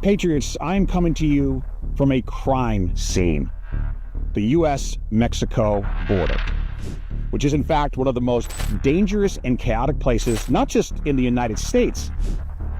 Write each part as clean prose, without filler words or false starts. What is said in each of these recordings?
Patriots, I'm coming to you from a crime scene, the U.S.-Mexico border, which is in fact one of the most dangerous and chaotic places, not just in the United States,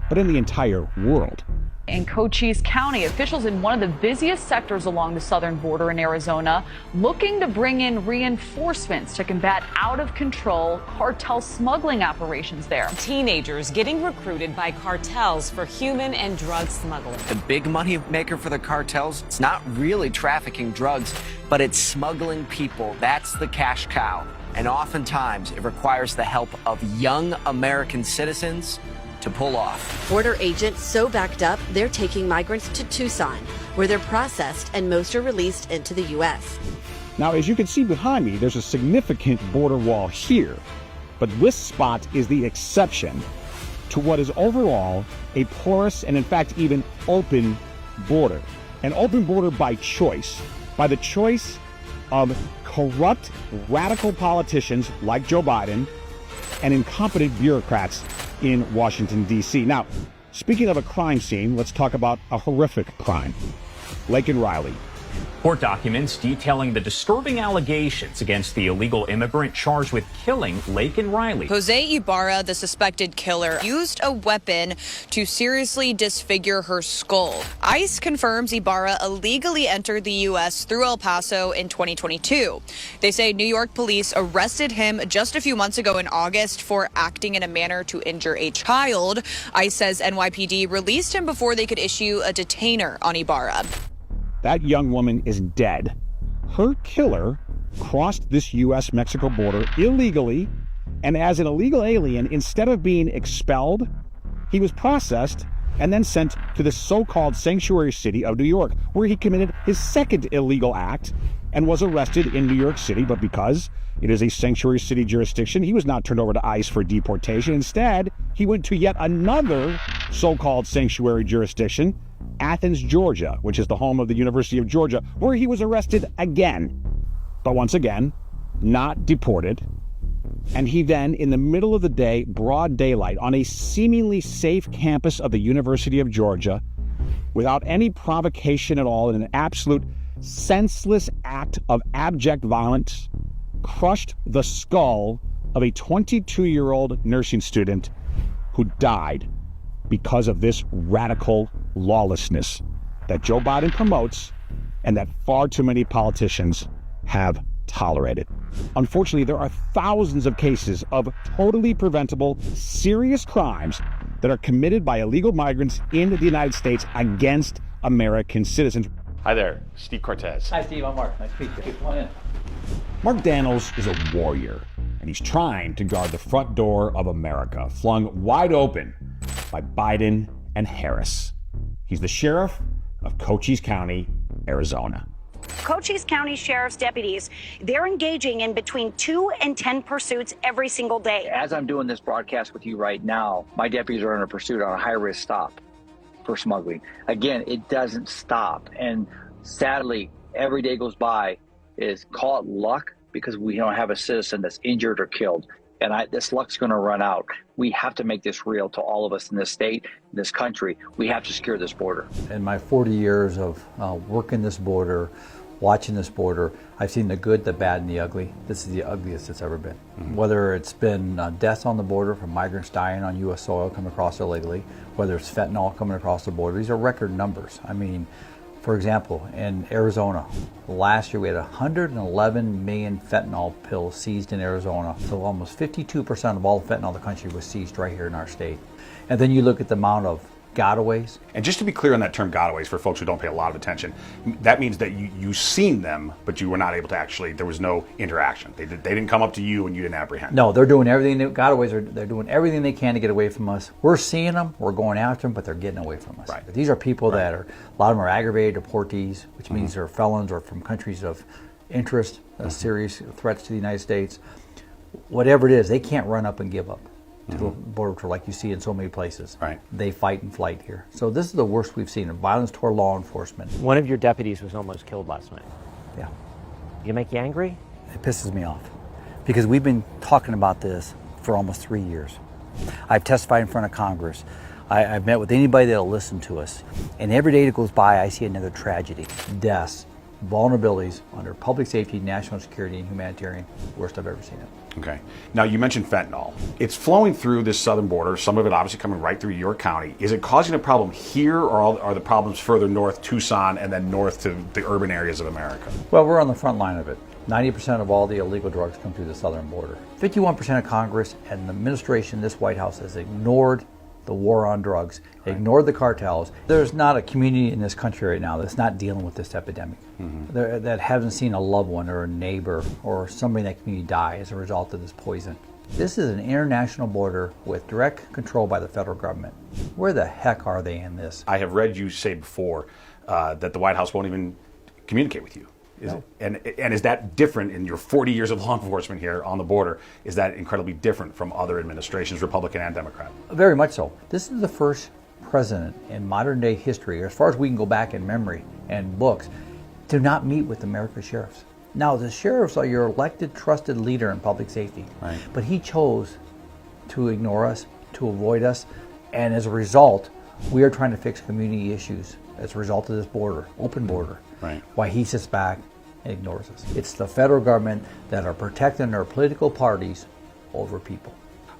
but in the entire world. In Cochise County, officials in one of the busiest sectors along the southern border in Arizona looking to bring in reinforcements to combat out-of-control cartel smuggling operations there. Teenagers getting recruited by cartels for human and drug smuggling. The big money maker for the cartels, it's not really trafficking drugs, but it's smuggling people. That's the cash cow. And oftentimes it requires the help of young American citizens to pull off. Border agents so backed up, they're taking migrants to Tucson, where they're processed and most are released into the U.S. Now, as you can see behind me, there's a significant border wall here, but this spot is the exception to what is overall a porous and in fact even open border. An open border by choice, by the choice of corrupt, radical politicians like Joe Biden and incompetent bureaucrats in Washington, D.C. Now, speaking of a crime scene, let's talk about a horrific crime. Laken Riley. Court documents detailing the disturbing allegations against the illegal immigrant charged with killing Laken Riley. Jose Ibarra, the suspected killer, used a weapon to seriously disfigure her skull. ICE confirms Ibarra illegally entered the U.S. through El Paso in 2022. They say New York police arrested him just a few months ago in August for acting in a manner to injure a child. ICE says NYPD released him before they could issue a detainer on Ibarra. That young woman is dead. Her killer crossed this U.S.-Mexico border illegally, and as an illegal alien, instead of being expelled, he was processed and then sent to the so-called sanctuary city of New York, where he committed his second illegal act and was arrested in New York City. But because it is a sanctuary city jurisdiction, he was not turned over to ICE for deportation. Instead, he went to yet another so-called sanctuary jurisdiction, Athens, Georgia, which is the home of the University of Georgia, where he was arrested again, but once again, not deported. And he then, in the middle of the day, broad daylight, on a seemingly safe campus of the University of Georgia, without any provocation at all, in an absolute senseless act of abject violence, crushed the skull of a 22-year-old nursing student who died because of this radical lawlessness that Joe Biden promotes and that far too many politicians have tolerated. Unfortunately, there are thousands of cases of totally preventable, serious crimes that are committed by illegal migrants in the United States against American citizens. Hi there, Steve Cortes. Hi, Steve. I'm Mark. Nice to meet you. Come on in. Mark Daniels is a warrior, and he's trying to guard the front door of America, flung wide open by Biden and Harris. He's the sheriff of Cochise County, Arizona. Cochise County Sheriff's deputies, they're engaging in between 2 and 10 pursuits every single day. As I'm doing this broadcast with you right now, my deputies are in a pursuit on a high-risk stop for smuggling. Again, it doesn't stop. And sadly, every day goes by is call it luck because we don't have a citizen that's injured or killed. And this luck's going to run out. We have to make this real to all of us in this state, in this country. We have to secure this border. In my 40 years of working this border, watching this border, I've seen the good, the bad, and the ugly. This is the ugliest it's ever been. Mm-hmm. Whether it's been deaths on the border from migrants dying on U.S. soil coming across illegally, whether it's fentanyl coming across the border, these are record numbers. I mean, for example, in Arizona, last year we had 111 million fentanyl pills seized in Arizona. So almost 52% of all the fentanyl in the country was seized right here in our state. And then you look at the amount of gotaways. And just to be clear on that term gotaways, for folks who don't pay a lot of attention, that means that you seen them, but you were not able to actually, there was no interaction. They didn't come up to you and you didn't apprehend. No, they're doing everything, they're doing everything they can to get away from us. We're seeing them, we're going after them, but they're getting away from us. Right. But these are people that are, a lot of them are aggravated deportees, which means they're felons or from countries of interest, serious threats to the United States. Whatever it is, they can't run up and give up to the border patrol like you see in so many places. Right. They fight and flight here. So this is the worst we've seen of violence toward law enforcement. One of your deputies was almost killed last night. Yeah. You make you angry? It pisses me off because we've been talking about this for almost 3 years. I've testified in front of Congress. I've met with anybody that'll listen to us. And every day that goes by, I see another tragedy, deaths, vulnerabilities under public safety, national security, and humanitarian. Worst I've ever seen it. Okay. Now, you mentioned fentanyl. It's flowing through this southern border, some of it obviously coming right through York County. Is it causing a problem here, or are the problems further north, Tucson, and then north to the urban areas of America? Well, we're on the front line of it. 90% of all the illegal drugs come through the southern border. 51% of Congress and the administration, this White House, has ignored the war on drugs, ignored the cartels. There's not a community in this country right now that's not dealing with this epidemic, that hasn't seen a loved one or a neighbor or somebody in that community die as a result of this poison. This is an international border with direct control by the federal government. Where the heck are they in this? I have read you say before that the White House won't even communicate with you. And is that different in your 40 years of law enforcement here on the border? Is that incredibly different from other administrations, Republican and Democrat? Very much so. This is the first president in modern day history, or as far as we can go back in memory and books, to not meet with America's sheriffs. Now, the sheriffs are your elected, trusted leader in public safety, but he chose to ignore us, to avoid us, and as a result, we are trying to fix community issues as a result of this border, open border. Why he sits back and ignores us. It's the federal government that are protecting their political parties over people.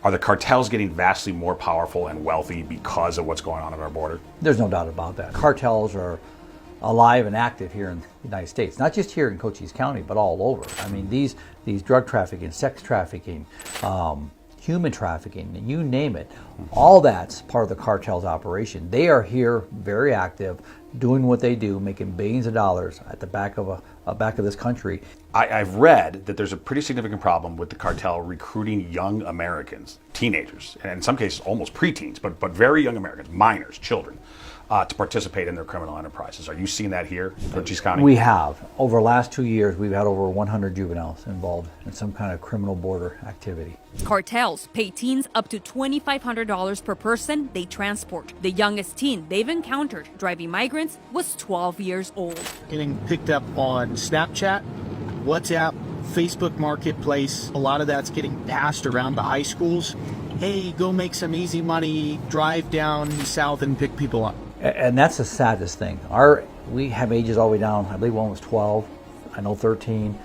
Are the cartels getting vastly more powerful and wealthy because of what's going on at our border? There's no doubt about that. Cartels are alive and active here in the United States, not just here in Cochise County, but all over. I mean, these drug trafficking, sex trafficking, human trafficking, you name it, all that's part of the cartel's operation. They are here, very active, doing what they do, making billions of dollars at the back of this country. I've read that there's a pretty significant problem with the cartel recruiting young Americans, teenagers, and in some cases almost preteens, but very young Americans, minors, children, to participate in their criminal enterprises. Are you seeing that here in Cochise County? We have. Over the last 2 years, we've had over 100 juveniles involved in some kind of criminal border activity. Cartels pay teens up to $2,500 per person they transport. The youngest teen they've encountered driving migrants was 12 years old. Getting picked up on Snapchat, WhatsApp, Facebook Marketplace. A lot of that's getting passed around to high schools. Hey, go make some easy money, drive down south and pick people up. And that's the saddest thing. We have ages all the way down. I believe one was 12, I know 13.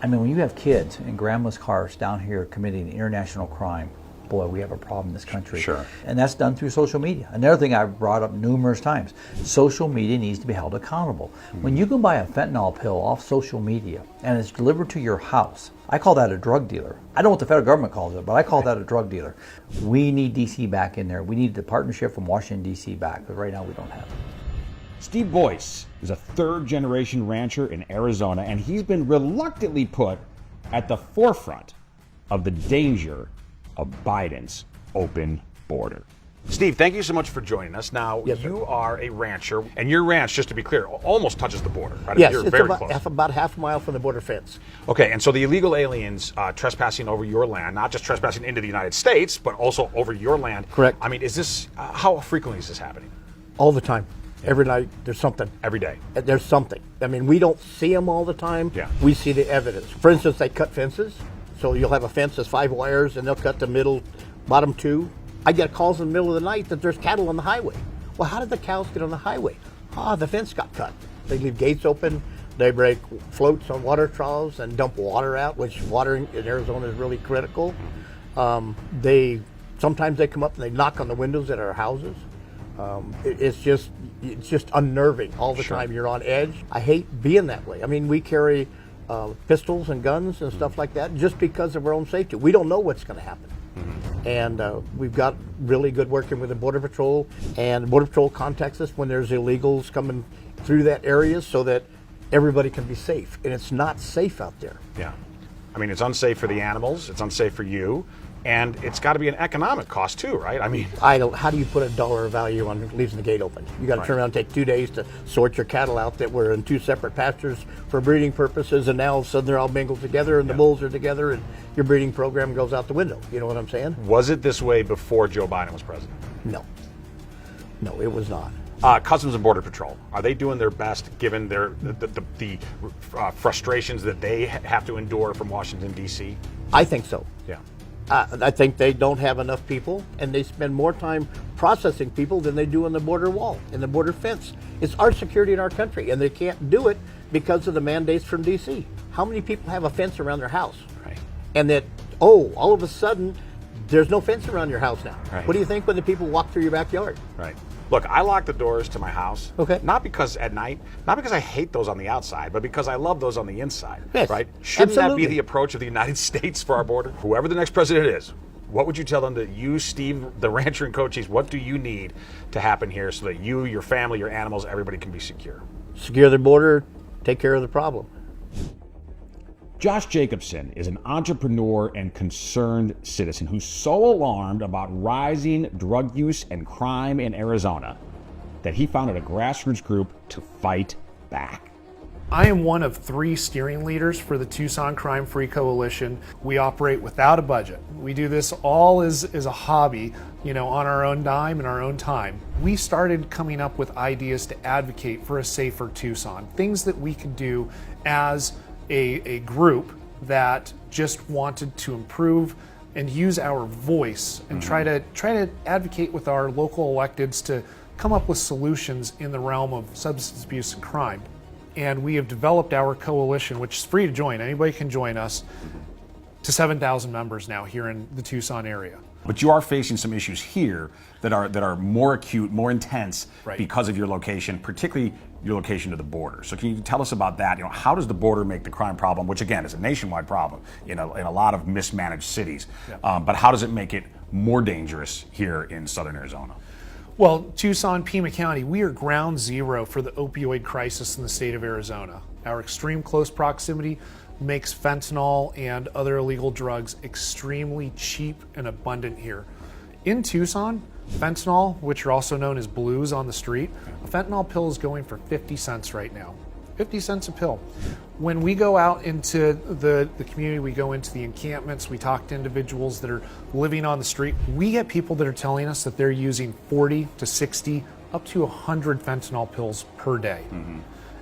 I mean, when you have kids in grandma's cars down here committing international crime, boy, we have a problem in this country. Sure. And that's done through social media. Another thing I've brought up numerous times, social media needs to be held accountable. When you can buy a fentanyl pill off social media and it's delivered to your house, I call that a drug dealer. I don't know what the federal government calls it, but I call that a drug dealer. We need D.C. back in there. We need the partnership from Washington, D.C. back, but right now we don't have it. Steve Boyce is a third-generation rancher in Arizona, and he's been reluctantly put at the forefront of the danger of Biden's open border. Steve, thank you so much for joining us. Now, you are a rancher, and your ranch, just to be clear, almost touches the border, right? Yes, You're it's very close. about half a mile from the border fence. Okay, and so the illegal aliens trespassing over your land, not just trespassing into the United States, but also over your land. Correct. I mean, is this, how frequently is this happening? All the time. Every night, there's something. Every day? There's something. I mean, we don't see them all the time. Yeah. We see the evidence. For instance, they cut fences. So you'll have a fence that's 5 wires, and they'll cut the bottom 2. I get calls in the middle of the night that there's cattle on the highway. Well, how did the cows get on the highway? The fence got cut. They leave gates open. They break floats on water troughs and dump water out, which water in Arizona is really critical. Sometimes they come up and they knock on the windows at our houses. It's just unnerving all the time. You're on edge. I hate being that way. I mean, we carry pistols and guns and stuff like that just because of our own safety. We don't know what's going to happen. And we've got really good working with the Border Patrol, and Border Patrol contacts us when there's illegals coming through that area so that everybody can be safe. And it's not safe out there. Yeah. I mean, it's unsafe for the animals, it's unsafe for you, and it's got to be an economic cost too, right? I mean, how do you put a dollar value on leaving the gate open? You got to turn around and take 2 days to sort your cattle out that were in 2 separate pastures for breeding purposes, and now all of a sudden they're all mingled together and the bulls are together and your breeding program goes out the window. You know what I'm saying? Was it this way before Joe Biden was president? No, it was not. Customs and Border Patrol, are they doing their best given the frustrations that they have to endure from Washington, D.C.? I think so. Yeah. I think they don't have enough people, and they spend more time processing people than they do on the border wall and the border fence. It's our security in our country, and they can't do it because of the mandates from D.C. How many people have a fence around their house? Right. And that, all of a sudden, there's no fence around your house now. Right. What do you think when the people walk through your backyard? Right. Look, I lock the doors to my house. Okay. Not because at night, not because I hate those on the outside, but because I love those on the inside. Yes, right? Shouldn't that absolutely. be the approach of the United States for our border? Whoever the next president is, what would you tell them that you, Steve, the rancher and Cochise, what do you need to happen here so that you, your family, your animals, everybody can be secure? Secure the border, take care of the problem. Josh Jacobson is an entrepreneur and concerned citizen who's so alarmed about rising drug use and crime in Arizona that he founded a grassroots group to fight back. I am one of 3 steering leaders for the Tucson Crime Free Coalition. We operate without a budget. We do this all as a hobby, on our own dime and our own time. We started coming up with ideas to advocate for a safer Tucson, things that we could do as a group that just wanted to improve and use our voice and try to advocate with our local electeds to come up with solutions in the realm of substance abuse and crime. And we have developed our coalition, which is free to join. Anybody can join us, to 7,000 members now here in the Tucson area. But you are facing some issues here that are more acute, more intense Right. because of your location, particularly your location to the border. So can you tell us about that? How does the border make the crime problem, which again is a nationwide problem in a lot of mismanaged cities, but how does it make it more dangerous here in southern Arizona? Well, Tucson, Pima County, we are ground zero for the opioid crisis in the state of Arizona. Our extreme close proximity makes fentanyl and other illegal drugs extremely cheap and abundant here. In Tucson, fentanyl, which are also known as blues on the street, a fentanyl pill is going for 50 cents right now. 50 cents a pill. When we go out into the community, we go into the encampments, we talk to individuals that are living on the street, we get people that are telling us that they're using 40 to 60, up to 100 fentanyl pills per day.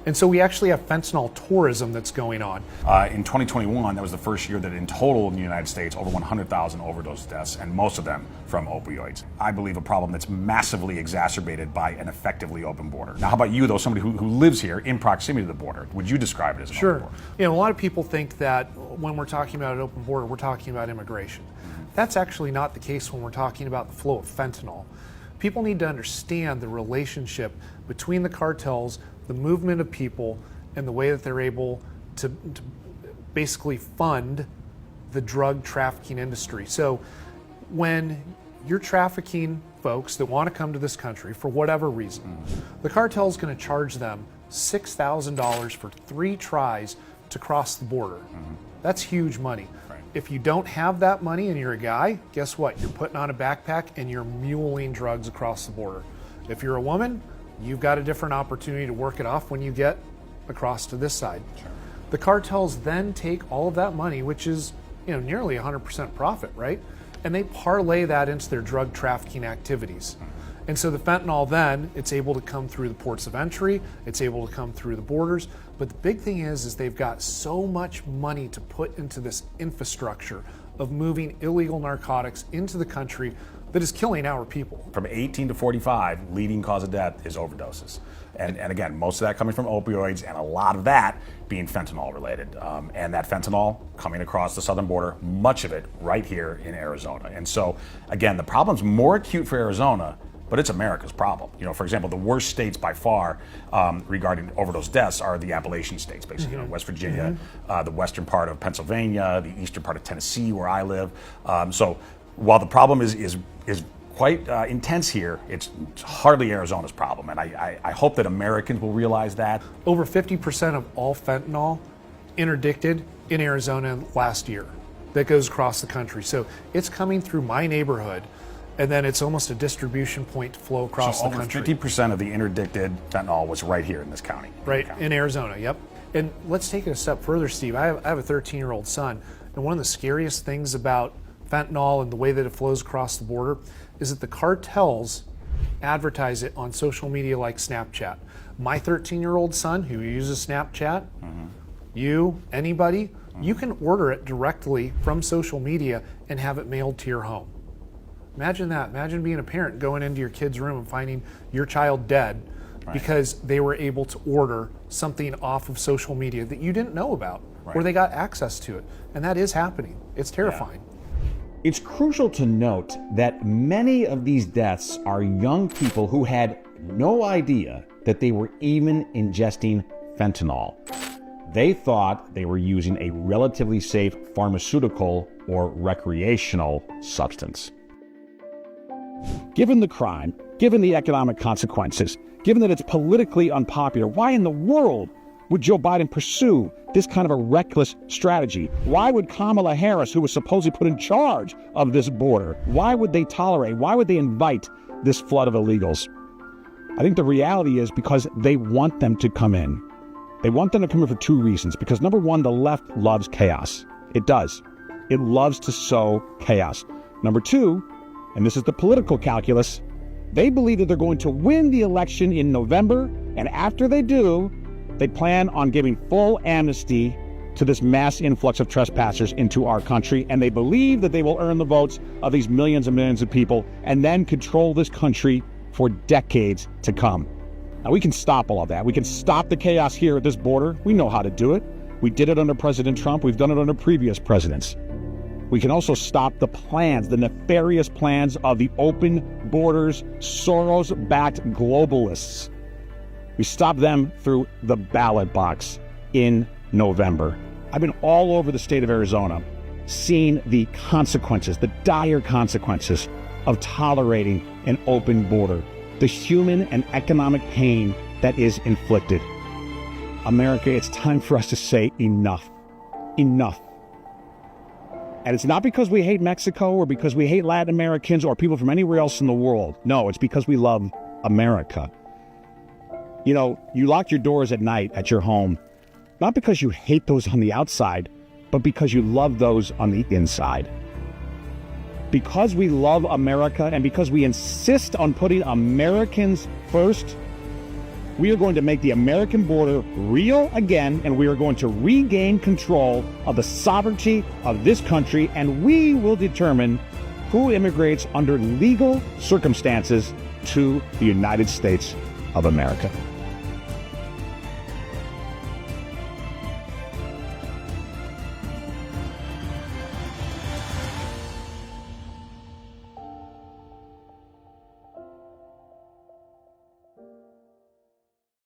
And so we actually have fentanyl tourism that's going on. In 2021, that was the first year that in total in the United States, over 100,000 overdose deaths, and most of them from opioids. I believe a problem that's massively exacerbated by an effectively open border. Now, how about you, though, somebody who lives here in proximity to the border? Would you describe it as an open border? A lot of people think that when we're talking about an open border, we're talking about immigration. That's actually not the case when we're talking about the flow of fentanyl. People need to understand the relationship between the cartels, the movement of people, and the way that they're able to basically fund the drug trafficking industry. So when you're trafficking folks that want to come to this country for whatever reason, the cartel is going to charge them $6,000 for 3 tries to cross the border. That's huge money. If you don't have that money and you're a guy, guess what? You're putting on a backpack and you're muling drugs across the border. If you're a woman, you've got a different opportunity to work it off when you get across to this side. The cartels then take all of that money, which is nearly 100% profit, right? And they parlay that into their drug trafficking activities. And so the fentanyl then, it's able to come through the ports of entry, it's able to come through the borders. But the big thing is they've got so much money to put into this infrastructure of moving illegal narcotics into the country that is killing our people. From 18 to 45, leading cause of death is overdoses. And again, most of that coming from opioids, and a lot of that being fentanyl related. And that fentanyl coming across the southern border, much of it right here in Arizona. And so, again, the problem's more acute for Arizona, but it's America's problem. For example, the worst states by far regarding overdose deaths are the Appalachian states, basically. West Virginia, the western part of Pennsylvania, the eastern part of Tennessee, where I live. So while the problem is quite intense here, it's hardly Arizona's problem. And I hope that Americans will realize that. Over 50% of all fentanyl interdicted in Arizona last year that goes across the country. So it's coming through my neighborhood, and then it's almost a distribution point to flow across the country. Over 50% of the interdicted fentanyl was right here in this county. Right, in Arizona, yep. And let's take it a step further, Steve. I have a 13-year-old son, and one of the scariest things about fentanyl and the way that it flows across the border is that the cartels advertise it on social media like Snapchat. My 13-year-old son, who uses Snapchat, you, anybody, You can order it directly from social media and have it mailed to your home. Imagine that. Imagine being a parent going into your kid's room and finding your child dead because they were able to order something off of social media that you didn't know about, or they got access to it. And that is happening. It's terrifying. It's crucial to note that many of these deaths are young people who had no idea that they were even ingesting fentanyl. They thought they were using a relatively safe pharmaceutical or recreational substance. Given the crime, given the economic consequences, given that it's politically unpopular, why in the world would Joe Biden pursue this kind of a reckless strategy? Why would Kamala Harris, who was supposedly put in charge of this border, why would they tolerate, why would they invite this flood of illegals? I think the reality is because they want them to come in. They want them to come in for two reasons. Because number one, the left loves chaos. It does. It loves to sow chaos. Number two, and this is the political calculus, they believe that they're going to win the election in November, and after they do, they plan on giving full amnesty to this mass influx of trespassers into our country, and they believe that they will earn the votes of these millions and millions of people and then control this country for decades to come. Now, we can stop all of that. We can stop the chaos here at this border. We know how to do it. We did it under President Trump. We've done it under previous presidents. We can also stop the plans, the nefarious plans of the open borders, Soros-backed globalists. We stop them through the ballot box in November. I've been all over the state of Arizona, seeing the consequences, the dire consequences of tolerating an open border, the human and economic pain that is inflicted. America, it's time for us to say enough. Enough. And it's not because we hate Mexico or because we hate Latin Americans or people from anywhere else in the world. No, it's because we love America. You know, you lock your doors at night at your home, not because you hate those on the outside, but because you love those on the inside. Because we love America and because we insist on putting Americans first, we are going to make the American border real again, and we are going to regain control of the sovereignty of this country, and we will determine who immigrates under legal circumstances to the United States of America.